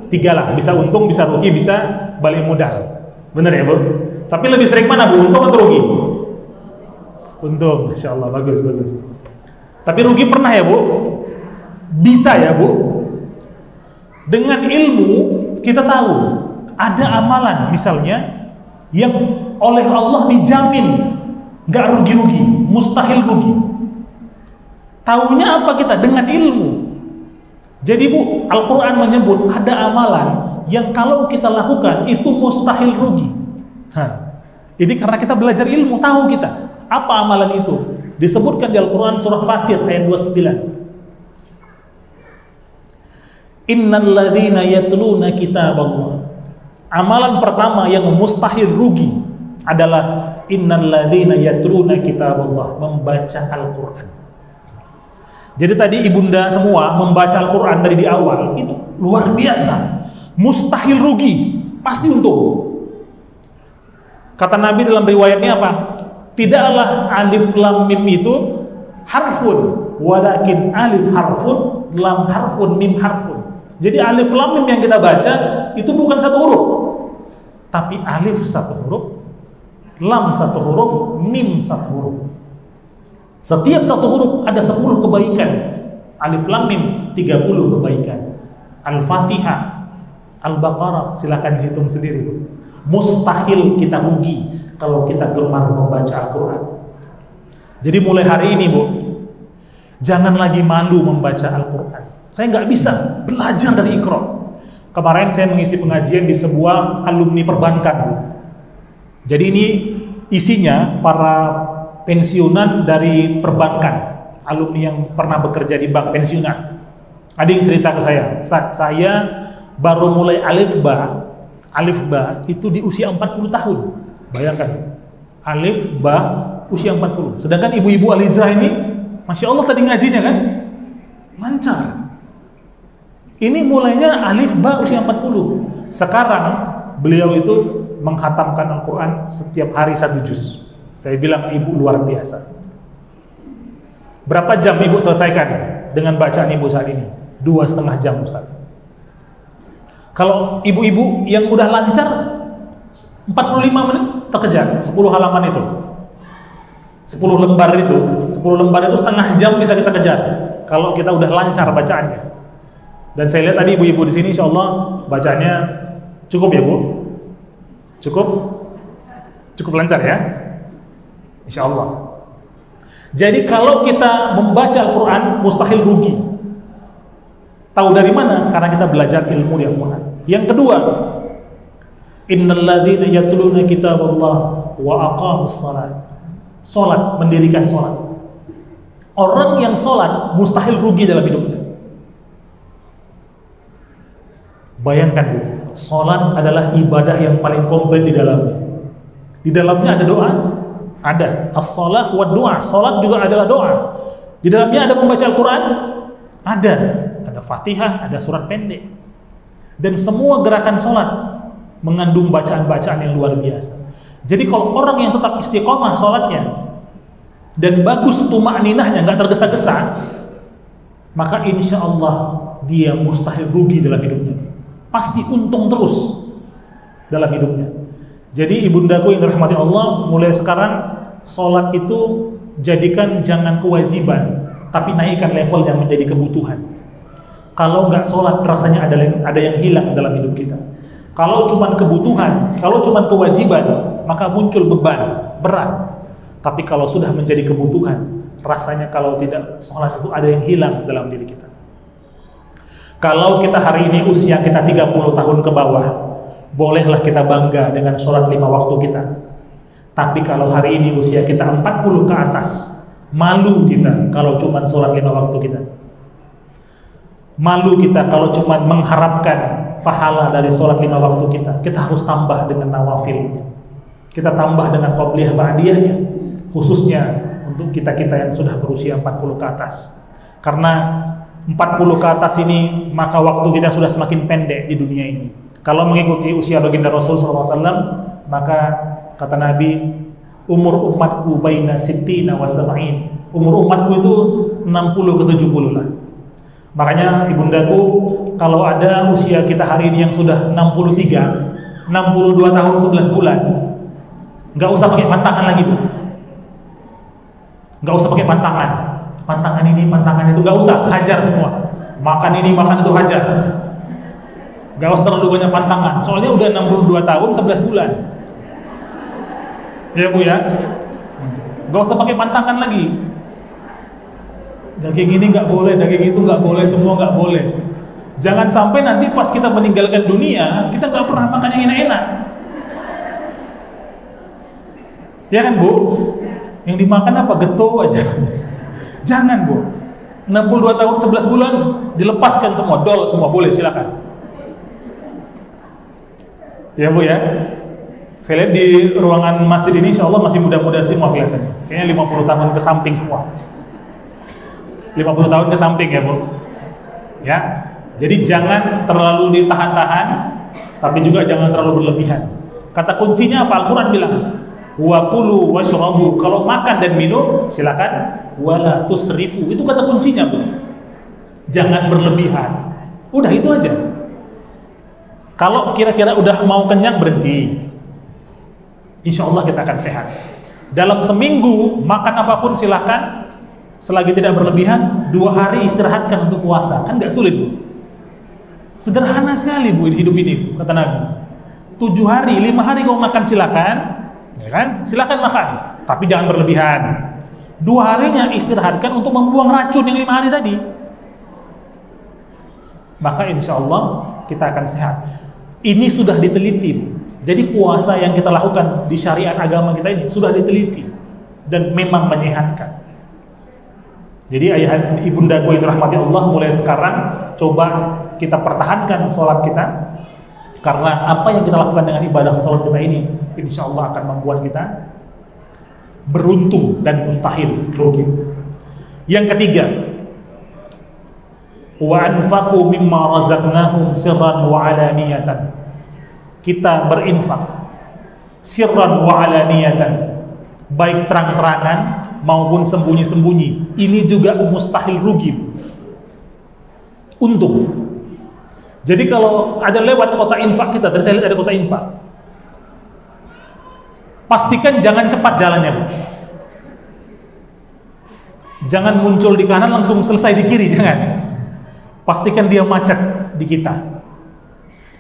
tiga lah. Bisa untung, bisa rugi, bisa balik modal. Bener ya Bu? Tapi lebih sering mana Bu? Untung atau rugi? Untung, Masya Allah, bagus. Tapi rugi pernah ya Bu? Bisa ya Bu? Dengan ilmu kita tahu ada amalan misalnya yang oleh Allah dijamin gak rugi-rugi, mustahil rugi. Taunya apa kita? Dengan ilmu. Jadi Bu, Al-Quran menyebut ada amalan yang kalau kita lakukan itu mustahil rugi. Ini karena kita belajar ilmu, tahu kita apa amalan itu. Disebutkan di Al-Quran surah Fatir ayat 29. Innal ladzina yatluna kitaballah. Amalan pertama yang mustahil rugi adalah innal ladzina yatluna kitaballah, membaca Al-Quran. Jadi tadi ibunda semua membaca Al-Quran dari di awal itu luar biasa, mustahil rugi, pasti untung. Kata Nabi dalam riwayatnya apa? Tidaklah alif lam mim itu harfun, walakin alif harfun, lam harfun, mim harfun. Jadi alif lam mim yang kita baca itu bukan satu huruf, tapi alif satu huruf, lam satu huruf, mim satu huruf. Setiap satu huruf ada 10 kebaikan. Alif lam mim 30 kebaikan. Al-Fatihah, Al-Baqarah, silakan dihitung sendiri. Mustahil kita rugi kalau kita gemar membaca Al-Quran. Jadi mulai hari ini Bu, jangan lagi malu membaca Al-Quran. Saya nggak bisa belajar dari Iqra. Kemarin saya mengisi pengajian di sebuah alumni perbankan Bu. Jadi ini isinya para pensiunan dari perbankan, alumni yang pernah bekerja di bank pensiunan. Ada yang cerita ke saya, Ustaz, saya baru mulai alif ba itu di usia 40 tahun. Bayangkan, alif ba usia 40. Sedangkan ibu-ibu Al-Hijrah ini, Masya Allah tadi ngajinya kan lancar. Ini mulainya alif ba usia 40. Sekarang beliau itu menghatamkan Al-Quran setiap hari 1 juz. Saya bilang ibu luar biasa. Berapa jam ibu selesaikan dengan bacaan ibu saat ini? 2,5 jam Ustaz. Kalau ibu-ibu yang udah lancar 45 menit terkejar 10 halaman itu. 10 lembar itu setengah jam bisa kita kejar kalau kita udah lancar bacaannya. Dan saya lihat tadi ibu-ibu di sini insyaallah bacaannya cukup ya, Bu? Cukup lancar ya? Insyaallah. Jadi kalau kita membaca Al-Qur'an mustahil rugi. Tahu dari mana? Karena kita belajar ilmu di Al-Qur'an. Yang kedua, innal ladzina yatluna kitaballah wa aqamus shalah. Salat, mendirikan salat. Orang yang salat mustahil rugi dalam hidupnya. Bayangkan, Bu, salat adalah ibadah yang paling komplit di dalamnya. Di dalamnya ada doa, ada as-shalah wa doa. Salat juga adalah doa. Di dalamnya ada membaca Al-Qur'an, ada Fatihah, ada surat pendek. Dan semua gerakan salat mengandung bacaan-bacaan yang luar biasa. Jadi kalau orang yang tetap istiqomah salatnya dan bagus tuma'ninahnya, nggak tergesa-gesa, maka insya Allah dia mustahil rugi dalam hidupnya. Pasti untung terus dalam hidupnya. Jadi ibundaku yang dirahmati Allah, mulai sekarang salat itu jadikan jangan kewajiban, tapi naikkan level yang menjadi kebutuhan. Kalau nggak sholat rasanya ada yang hilang dalam hidup kita. Kalau cuma kebutuhan, kalau cuma kewajiban, maka muncul beban, berat. Tapi kalau sudah menjadi kebutuhan, rasanya kalau tidak sholat itu ada yang hilang dalam diri kita. Kalau kita hari ini usia kita 30 tahun ke bawah, bolehlah kita bangga dengan sholat 5 waktu kita. Tapi kalau hari ini usia kita 40 ke atas, malu kita kalau cuma sholat 5 waktu kita. Malu kita kalau cuma mengharapkan pahala dari sholat 5 waktu kita. Kita harus tambah dengan nawafil. Kita tambah dengan qobliyah ba'diyahnya, khususnya untuk kita-kita yang sudah berusia 40 ke atas. Karena 40 ke atas ini, maka waktu kita sudah semakin pendek di dunia ini. Kalau mengikuti usia baginda Rasul SAW, maka kata Nabi, umur umatku baina sittina wa sab'in. Umur umatku itu 60 ke 70 lah. Makanya ibundaku, kalau ada usia kita hari ini yang sudah 63, 62 tahun 11 bulan, nggak usah pakai pantangan lagi, Bu. Nggak usah pakai pantangan. Pantangan ini, pantangan itu, nggak usah, hajar semua. Makan ini, makan itu, hajar. Nggak usah terlalu banyak pantangan. Soalnya udah 62 tahun 11 bulan. Ya, Bu ya. Nggak usah pakai pantangan lagi. Daging ini nggak boleh, daging itu nggak boleh, semua nggak boleh. Jangan sampai nanti pas kita meninggalkan dunia, kita nggak pernah makan yang enak-enak. Ya kan, Bu? Yang dimakan apa? Geto aja. Jangan, Bu. 62 tahun 11 bulan dilepaskan semua, dol semua, boleh, silakan. Ya, Bu ya. Saya lihat di ruangan masjid ini insya Allah masih muda-muda semua kelihatannya. Kayaknya 50 tahun ke samping semua. 50 tahun ke samping ya, Bu. Ya. Jadi jangan terlalu ditahan-tahan, tapi juga jangan terlalu berlebihan. Kata kuncinya apa? Al-Qur'an bilang, "Wa kulu washrabu." Kalau makan dan minum, silakan, wala tusrifu. Itu kata kuncinya, Bu. Jangan berlebihan. Udah itu aja. Kalau kira-kira udah mau kenyang, berhenti. Insya Allah kita akan sehat. Dalam seminggu makan apapun silakan. Selagi tidak berlebihan, 2 hari istirahatkan untuk puasa. Kan nggak sulit, Bu. Sederhana sekali, Bu, hidup ini, kata Nabi. 7 hari, 5 hari kau makan silakan, ya kan? Silakan makan, tapi jangan berlebihan. 2 harinya istirahatkan untuk membuang racun yang 5 hari tadi. Maka insya Allah kita akan sehat. Ini sudah diteliti. Jadi puasa yang kita lakukan di syariat agama kita ini sudah diteliti dan memang menyehatkan. Jadi ayah ibundaku yang dirahmati Allah, mulai sekarang coba kita pertahankan sholat kita, karena apa yang kita lakukan dengan ibadah sholat kita ini insya Allah akan membuat kita beruntung dan mustahil rugi. Yang ketiga, wa anfaqu mimma razaqnahum sirran wa alaniyatan. Kita berinfak sirran wa alaniyatan, baik terang-terangan maupun sembunyi-sembunyi. Ini juga mustahil rugi, untung. Jadi kalau ada lewat kota infak kita, tadi saya lihat ada kota infak, pastikan jangan cepat jalannya, Bu. Jangan muncul di kanan langsung selesai di kiri, jangan. Pastikan dia macet di kita.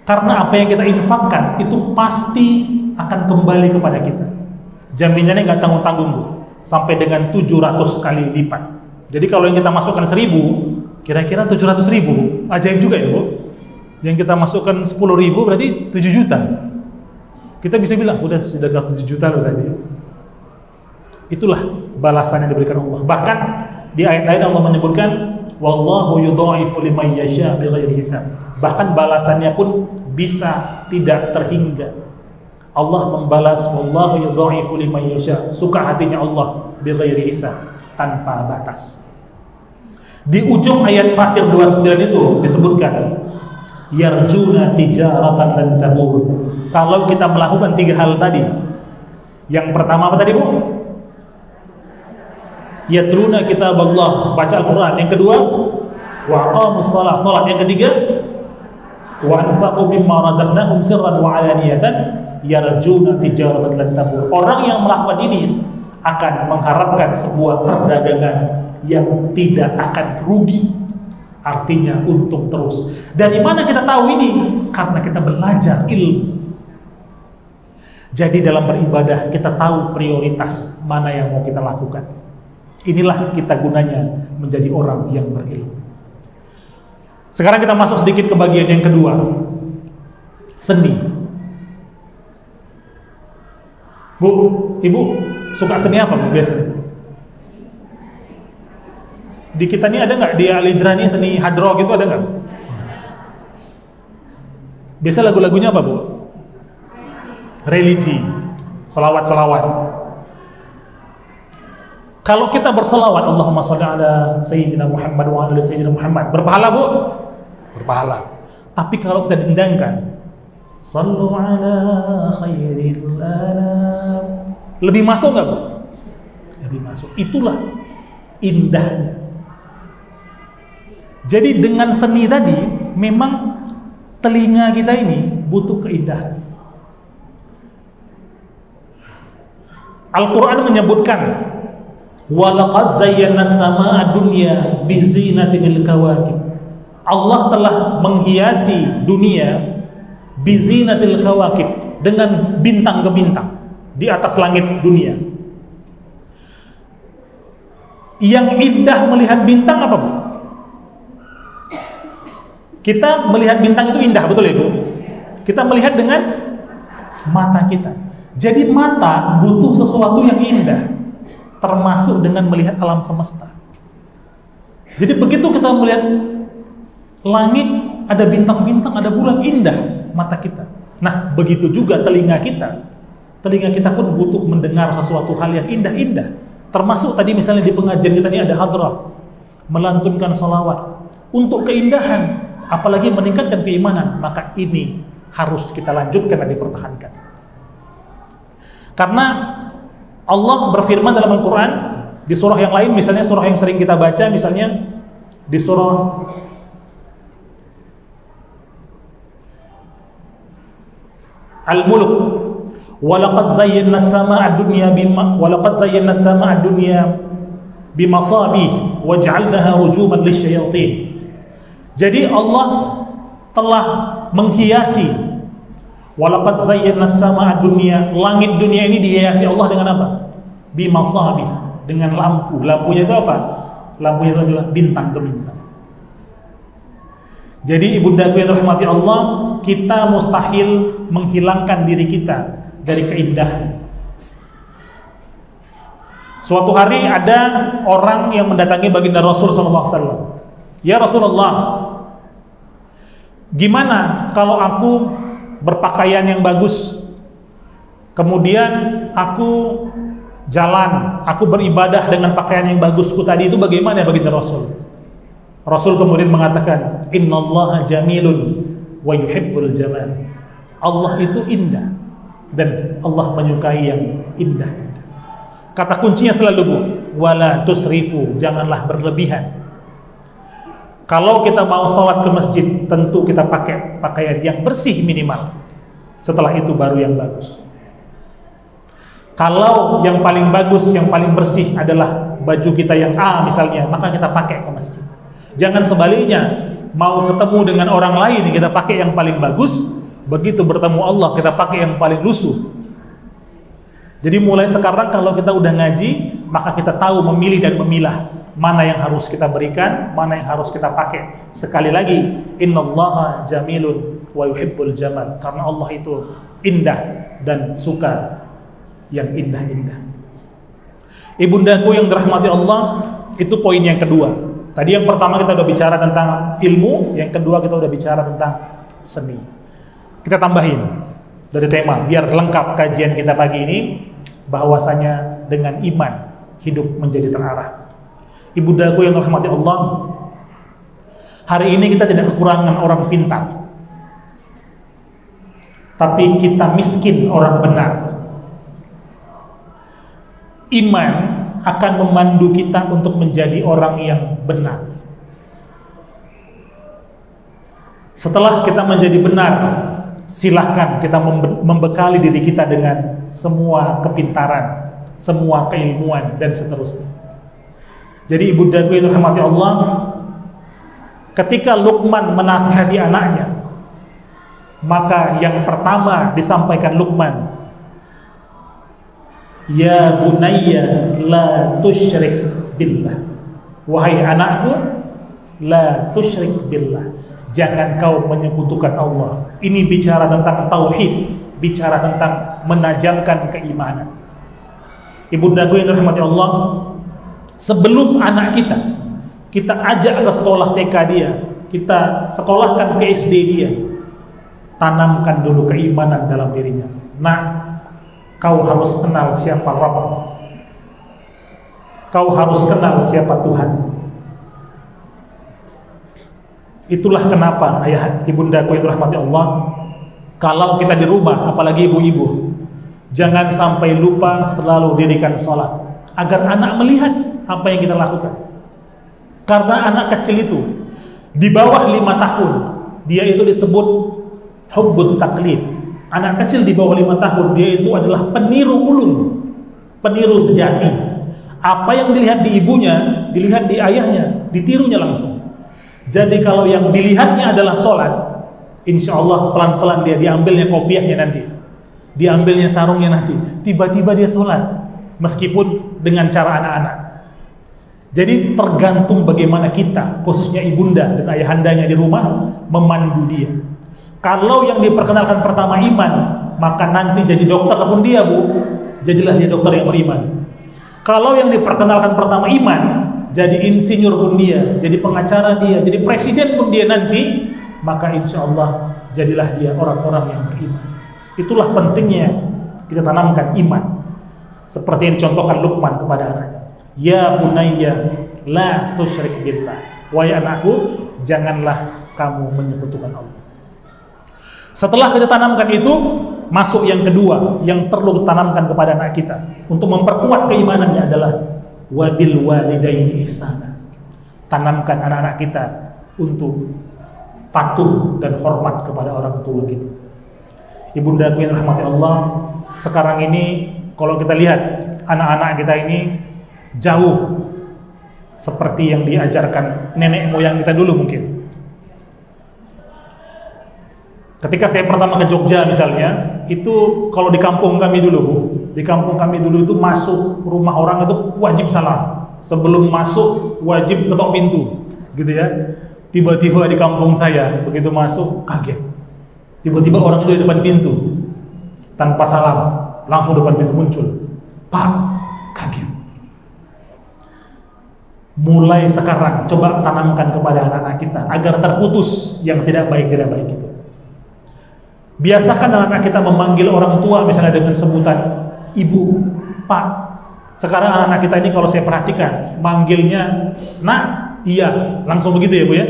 Karena apa yang kita infakkan itu pasti akan kembali kepada kita. Jaminannya nggak tanggung-tanggung, Bu. Sampai dengan 700 kali lipat. Jadi kalau yang kita masukkan 1000, kira-kira 700.000. Ajaib juga ya, Bu. Yang kita masukkan 10.000 berarti 7 juta. Kita bisa bilang, udah sudah 7 juta loh tadi. Itulah balasan yang diberikan Allah. Bahkan di ayat lain Allah menyebutkan, wallahu yudha'ifu liman yasha' bighairi hisab. Bahkan balasannya pun bisa tidak terhingga. Allah membalas, wallahu yudha'ifu liman yasha', suka hatinya Allah, bighairi hisab, tanpa batas. Di ujung ayat Fatir 29 itu disebutkan, yarjuna tijaratan lan tabur. Kalau kita melakukan 3 hal tadi, yang pertama apa tadi, Bu? Yatluna kitab Allah, baca Al-Quran. Yang kedua, wa aqamus shalah, salat. Yang ketiga, wa anfaqu mimma razaqnahum sirran wa alaniyatan yarjuna tijaratan lan tabur. Orang yang melakukan ini akan mengharapkan sebuah perdagangan yang tidak akan rugi, artinya untung terus. Dari mana kita tahu ini? Karena kita belajar ilmu. Jadi dalam beribadah kita tahu prioritas mana yang mau kita lakukan. Inilah kita gunanya menjadi orang yang berilmu. Sekarang kita masuk sedikit ke bagian yang kedua, seni. Bu, Ibu suka seni apa, Bu, biasanya? Di kita ini ada nggak, di Alijrani seni hadro gitu ada nggak? Biasa lagu-lagunya apa, Bu? Religi, selawat-selawat. Kalau kita berselawat, Allahumma sholli ala Sayyidina Muhammad wa ala Sayyidina Muhammad, berpahala, Bu? Berpahala. Tapi kalau kita dendangkan, sallu ala khairil anam, lebih masuk nggak, Bu? Lebih masuk. Itulah indahnya. Jadi dengan seni tadi, memang telinga kita ini butuh keindahan. Al-Quran menyebutkan, walaqad zayyana as-samaa'a dunya bizinatil kawakib. Allah telah menghiasi dunia bizinatil kawakib, dengan bintang ke bintang di atas langit dunia. Yang indah melihat bintang apa, Bu? Kita melihat bintang itu indah, betul ya, Bu? Kita melihat dengan mata kita. Jadi mata butuh sesuatu yang indah, termasuk dengan melihat alam semesta. Jadi begitu kita melihat langit, ada bintang-bintang, ada bulan, indah mata kita. Nah, begitu juga telinga kita. Telinga kita pun butuh mendengar sesuatu hal yang indah-indah. Termasuk tadi misalnya di pengajian kita ini ada hadrah, melantunkan sholawat. Untuk keindahan, apalagi meningkatkan keimanan, maka ini harus kita lanjutkan dan dipertahankan. Karena Allah berfirman dalam Al-Quran di surah yang lain, misalnya surah yang sering kita baca, misalnya di surah Al-Mulk, walaqad zayyana as-samaa'a ad-dunya bimasabih waj'alnaha rujuman lisyayatin. Jadi Allah telah menghiasi, walaqad zayyana as-samaa'a ad-dunya, langit dunia ini dihiasi Allah dengan apa? Bimasabih, dengan lampu. Lampunya itu apa? Lampunya itu adalah bintang ke bintang. Jadi ibundaku yang dirahmati Allah, kita mustahil menghilangkan diri kita dari keindahan. Suatu hari ada orang yang mendatangi baginda Rasul SAW. Ya Rasulullah, gimana kalau aku berpakaian yang bagus, kemudian aku jalan, aku beribadah dengan pakaian yang bagusku tadi, itu bagaimana ya baginda Rasul? Rasul kemudian mengatakan, innallaha jamilun wa yuhibbul jamal. Allah itu indah dan Allah menyukai yang indah. Kata kuncinya selalu, Bu, wala tusrifu, janganlah berlebihan. Kalau kita mau sholat ke masjid, tentu kita pakai pakaian yang bersih minimal. Setelah itu baru yang bagus. Kalau yang paling bagus, yang paling bersih adalah baju kita yang A misalnya, maka kita pakai ke masjid. Jangan sebaliknya, mau ketemu dengan orang lain kita pakai yang paling bagus, begitu bertemu Allah kita pakai yang paling lusuh. Jadi mulai sekarang kalau kita udah ngaji, maka kita tahu memilih dan memilah mana yang harus kita berikan, mana yang harus kita pakai. Sekali lagi, innallaha jamilun wa yuhibbul jamal. Karena Allah itu indah dan suka yang indah-indah. Ibundaku yang dirahmati Allah, itu poin yang kedua. Tadi yang pertama kita udah bicara tentang ilmu, yang kedua kita udah bicara tentang seni. Kita tambahin dari tema biar lengkap kajian kita pagi ini, bahwasanya dengan iman hidup menjadi terarah. Ibundaku yang dirahmati Allah, hari ini kita tidak kekurangan orang pintar, tapi kita miskin orang benar. Iman akan memandu kita untuk menjadi orang yang benar. Setelah kita menjadi benar, silahkan kita membekali diri kita dengan semua kepintaran, semua keilmuan, dan seterusnya. Jadi ibundaku yang dirahmati Allah, ketika Luqman menasihati anaknya, maka yang pertama disampaikan Luqman, ya bunayya la tusyrik billah. Wahai anakku, la tusyrik billah, jangan kau menyekutukan Allah. Ini bicara tentang tauhid, bicara tentang menajamkan keimanan. Ibundaku yang dirahmati Allah, sebelum anak kita ajak ke sekolah TK dia, kita sekolahkan ke SD dia, tanamkan dulu keimanan dalam dirinya. Nah, kau harus kenal siapa Rabb. Kau harus kenal siapa Tuhan. Itulah kenapa ayah ibundaku yang dirahmati Allah, kalau kita di rumah, apalagi ibu-ibu, jangan sampai lupa selalu dirikan sholat, agar anak melihat apa yang kita lakukan. Karena anak kecil itu di bawah 5 tahun, dia itu disebut hubbut taklid. Anak kecil di bawah 5 tahun, dia itu adalah peniru ulung, peniru sejati. Apa yang dilihat di ibunya, dilihat di ayahnya, ditirunya langsung. Jadi kalau yang dilihatnya adalah sholat, insya Allah pelan-pelan dia diambilnya kopiahnya nanti, diambilnya sarungnya nanti, tiba-tiba dia sholat, meskipun dengan cara anak-anak. Jadi tergantung bagaimana kita, khususnya ibunda dan ayahandanya di rumah, memandu dia. Kalau yang diperkenalkan pertama iman, maka nanti jadi dokter pun dia, Bu, jadilah dia dokter yang beriman. Kalau yang diperkenalkan pertama iman, jadi insinyur pun dia, jadi pengacara dia, jadi presiden pun dia nanti, maka insya Allah jadilah dia orang-orang yang beriman. Itulah pentingnya kita tanamkan iman, seperti yang dicontohkan Luqman kepada anaknya. Ya bunayya la tusyrik billah. Wahai anakku, janganlah kamu menyekutukan Allah. Setelah kita tanamkan itu, masuk yang kedua yang perlu ditanamkan kepada anak kita untuk memperkuat keimanannya adalah wabil walidaini ihsana. Tanamkan anak-anak kita untuk patuh dan hormat kepada orang tua kita. Ibundaku yang rahmati Allah, sekarang ini kalau kita lihat anak-anak kita ini jauh seperti yang diajarkan nenek moyang kita dulu mungkin. Ketika saya pertama ke Jogja misalnya, itu kalau di kampung kami dulu, Bu, di kampung kami dulu itu masuk rumah orang itu wajib salam. Sebelum masuk wajib ketok pintu, gitu ya. Tiba-tiba di kampung saya begitu masuk kaget. Tiba-tiba orang itu di depan pintu tanpa salam, langsung depan pintu muncul. Pak, kaget. Mulai sekarang coba tanamkan kepada anak-anak kita agar terputus yang tidak baik itu. Biasakan anak-anak kita memanggil orang tua misalnya dengan sebutan ibu, pak. Sekarang anak-anak kita ini kalau saya perhatikan manggilnya nak, iya, langsung begitu ya Bu ya.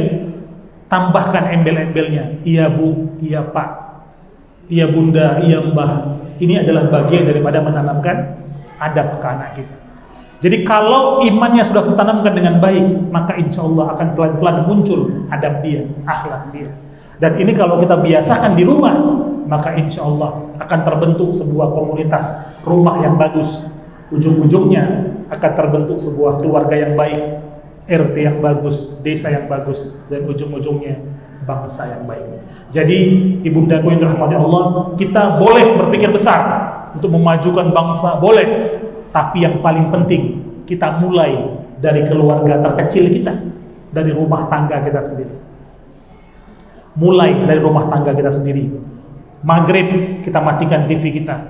Tambahkan embel-embelnya, iya Bu, iya Pak, iya Bunda, iya Mbah. Ini adalah bagian daripada menanamkan adab ke anak kita. Jadi kalau imannya sudah ditanamkan dengan baik, maka insya Allah akan pelan-pelan muncul adab dia, akhlak dia. Dan ini kalau kita biasakan di rumah, maka insya Allah akan terbentuk sebuah komunitas rumah yang bagus. Ujung-ujungnya akan terbentuk sebuah keluarga yang baik, RT yang bagus, desa yang bagus, dan ujung-ujungnya bangsa yang baik. Jadi ibundaku yang dirahmati Allah, kita boleh berpikir besar untuk memajukan bangsa, boleh. Tapi yang paling penting, kita mulai dari keluarga terkecil kita, dari rumah tangga kita sendiri. Mulai dari rumah tangga kita sendiri. Maghrib kita matikan TV kita,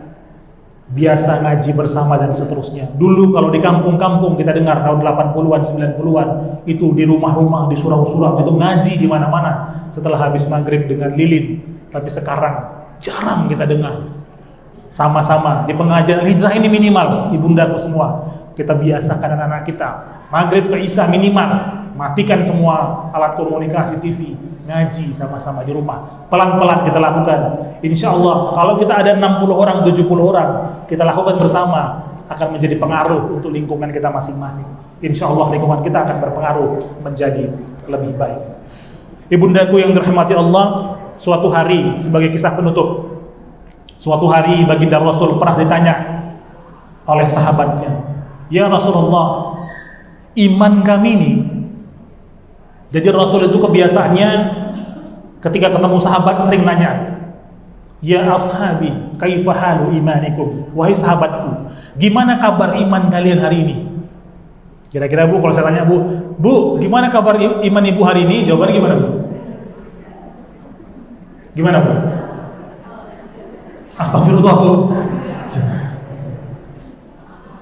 biasa ngaji bersama dan seterusnya. Dulu kalau di kampung-kampung kita dengar tahun 80-an, 90-an, itu di rumah-rumah, di surau-surau itu ngaji di mana-mana setelah habis maghrib dengan lilin. Tapi sekarang jarang kita dengar. Sama-sama di pengajian hijrah ini minimal, ibundaku semua, kita biasakan anak-anak kita maghrib ke isya minimal, matikan semua alat komunikasi TV, ngaji sama-sama di rumah. Pelan-pelan kita lakukan. Insya Allah kalau kita ada 60 orang, 70 orang, kita lakukan bersama, akan menjadi pengaruh untuk lingkungan kita masing-masing. Insya Allah lingkungan kita akan berpengaruh menjadi lebih baik. Ibundaku yang dirahmati Allah, suatu hari sebagai kisah penutup, suatu hari baginda Rasul pernah ditanya oleh sahabatnya, "Ya Rasulullah, iman kami ini..." Jadi Rasul itu kebiasaannya ketika ketemu sahabat sering nanya, "Ya ashabi, kaifa halu imanikum?" Wahai sahabatku, gimana kabar iman kalian hari ini? Kira-kira Bu, kalau saya tanya Bu, gimana kabar iman Ibu hari ini? Jawabannya gimana Bu? Gimana Bu? Astagfirullah Bu.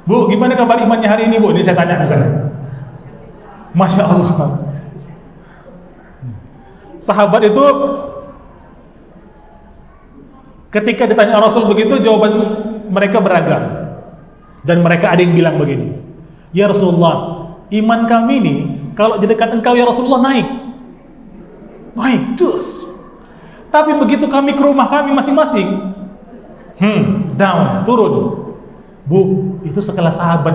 Bu, gimana kabar imannya hari ini Bu? Ini saya tanya misalnya. Masya Allah. Sahabat itu ketika ditanya Rasul begitu, jawaban mereka beragam. Dan mereka ada yang bilang begini, "Ya Rasulullah, iman kami ini kalau di dekat engkau ya Rasulullah naik terus. Tapi begitu kami ke rumah kami masing-masing, down, turun." Bu, itu sekelas sahabat.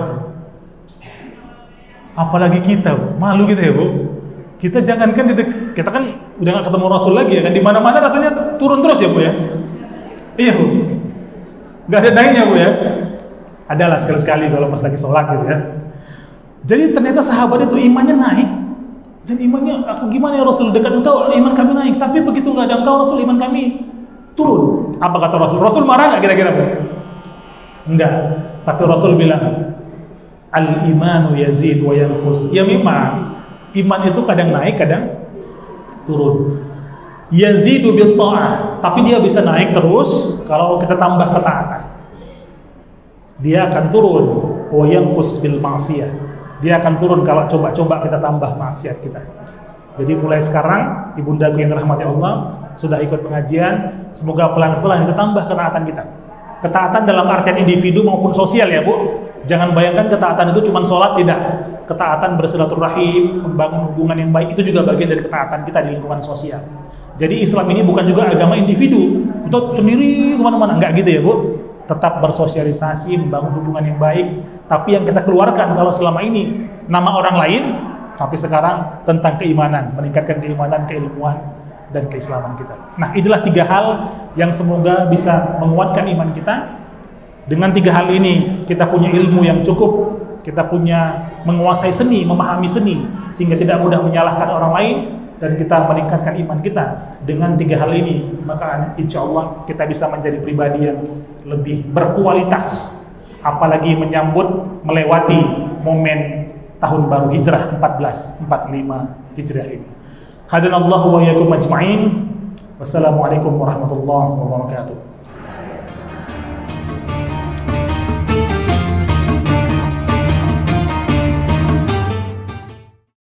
Apalagi kita, malu kita ya Bu. Kita jangankan kita kan udah gak ketemu Rasul lagi ya kan, di mana-mana rasanya turun terus ya Bu ya. Iya Bu, nggak ada naiknya Bu ya. Adalah sekali-sekali kalau pas lagi sholat gitu ya. Jadi ternyata sahabat itu imannya naik, dan imannya, "Aku gimana ya Rasul, dekat engkau iman kami naik, tapi begitu nggak ada engkau Rasul iman kami turun." Apa kata Rasul? Rasul marah nggak kira-kira Bu? Enggak. Tapi Rasul bilang, "Al-imanu yazid wa yanqus." Ya memang iman itu kadang naik, kadang turun. Yazidu bil ta'ah, tapi dia bisa naik terus kalau kita tambah ketaatan. Dia akan turun wa yanqus bil ma'siyah. Dia akan turun kalau coba-coba kita tambah maksiat kita. Jadi mulai sekarang, ibundaku yang dirahmati Allah, sudah ikut pengajian, semoga pelan-pelan kita tambah ketaatan kita. Ketaatan dalam artian individu maupun sosial ya Bu. Jangan bayangkan ketaatan itu cuma sholat, tidak. Ketaatan bersilaturahim, membangun hubungan yang baik, itu juga bagian dari ketaatan kita di lingkungan sosial. Jadi Islam ini bukan juga agama individu, untuk sendiri kemana-mana, enggak gitu ya Bu. Tetap bersosialisasi, membangun hubungan yang baik. Tapi yang kita keluarkan kalau selama ini nama orang lain, tapi sekarang tentang keimanan, meningkatkan keimanan, keilmuan, dan keislaman kita. Nah, inilah 3 hal yang semoga bisa menguatkan iman kita. Dengan 3 hal ini kita punya ilmu yang cukup, kita punya menguasai seni, memahami seni, sehingga tidak mudah menyalahkan orang lain, dan kita meningkatkan iman kita. Dengan 3 hal ini, maka insya Allah kita bisa menjadi pribadi yang lebih berkualitas, apalagi menyambut, melewati momen tahun baru Hijrah 1445 Hijriah ini. Hadanallahu wa iyyakum ajma'in. Wassalamualaikum warahmatullahi wabarakatuh.